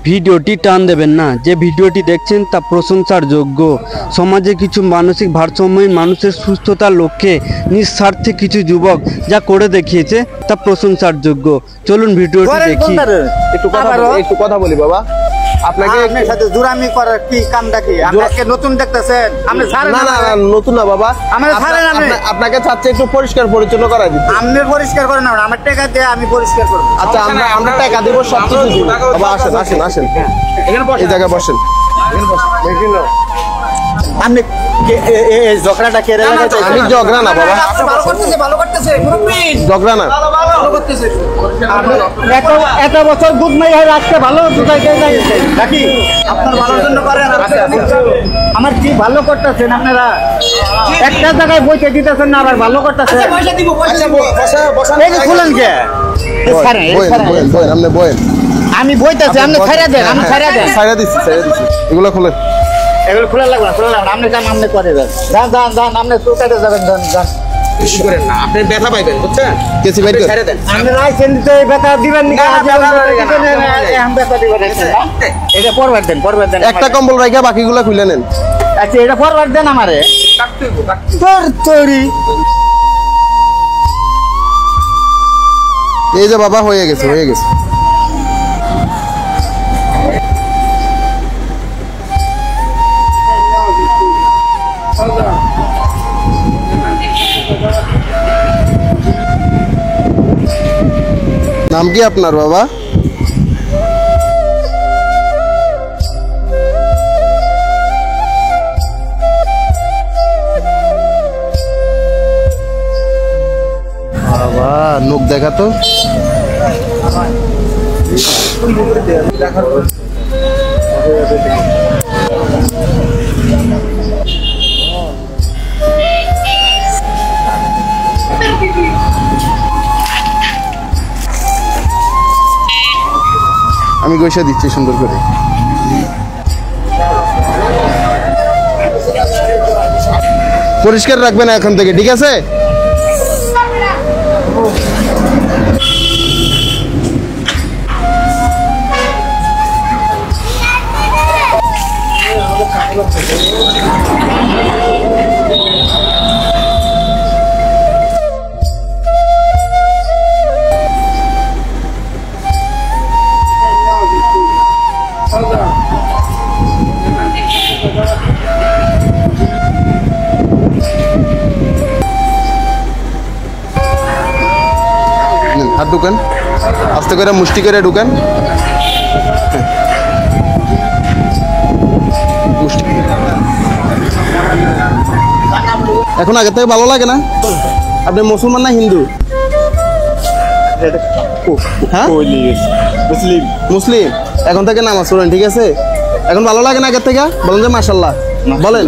ভিডিওটি টান দেবেন না। যে ভিডিওটি দেখছেন তা প্রশংসার যোগ্য। সমাজে কিছু মানসিক ভারসাম্যহীন মানুষের সুস্থতার লক্ষ্যে নিঃস্বার্থে কিছু যুবক যা করে দেখিয়েছে তা প্রশংসার যোগ্য। চলুন ভিডিওটি দেখি। একটু কথা বলি বাবা। আপনাকে আপনার সাথে জুরামি করার কি কামটা কি? আপনাকে নতুন দেখতেছেন? আপনি ছাড়েন না। না না নতুন না বাবা, আমরা ছাড়েন। আপনাকে চাচ্ছে একটু পরিষ্কার পরিচ্ছন্ন করাই দিতে। আপনি পরিষ্কার করেন না, আমার টাকা দিয়ে আমি পরিষ্কার করব। আচ্ছা আমরা টাকা দেব, সব কিছু দিব। বাবা আসেন আসেন আসেন, এখানে বসেন, এই জায়গায় বসেন, এখানে বসেন। আপনি এই ঝগড়াটা কে লাগাইছে? আমি ঝগড়া না বাবা, ভালো করতেছে মুরব্বি, ঝগড়া না, ভালো করতেছে। এত বছর দুধ নাই হয় রাখতে ভালো দুধাই যাইছে নাকি? আপনার ভালোর জন্য করেন। আমার কি ভালো করতেছেন আপনারা? একটা জায়গায় বইতে দিতেছেন না, আবার ভালো করতেছেন। পয়সা দিব, পয়সা বসা এই খুলেন কে? ছাড়েন বইন, আপনি বইন। আমি বইতেছি, আপনি ছাইরা দেন। আমি ছাইরা দেন, ছাইরা দিছি। এগুলো খুলেন, এগুলো খোলা লাগবে না, খোলা লাগবে না। আপনি কাম আপনি করে দেন। যান আপনি চুকাতে যাবেন। যান বেশি করেন না, আপনি ব্যথা পাইবেন, বুঝছেন? কেসি বাইরে ছেড়ে দেন। আপনি লাইসেন্স দিতে ব্যথা দিবেন না, আমি ব্যথা দিবেন। এটা ফরওয়ার্ড দেন। একটা কম্বল রাখা বাকিগুলো খুলে নেন। আচ্ছা এটা ফরওয়ার্ড দেন আমারে। তোর তোরি এই যে বাবা হয়ে গেছে। নাম কি আপনার বাবা? বাবা মুখ দেখা তো। আমি গৈসা দিচ্ছি সুন্দর করে। পরিষ্কার রাখবেন এখন থেকে, ঠিক আছে? হাত ঢুকান, আস্তে করে মুষ্টি করে ঢুকান। এখন আগে থেকে ভালো লাগে না? আপনি মুসলমান না হিন্দু? হ্যাঁ মুসলিম। এখন থেকে নামাজ পড়েন, ঠিক আছে? এখন ভালো লাগে না আগের থেকে? বলেন যে মাশাআল্লাহ, বলেন।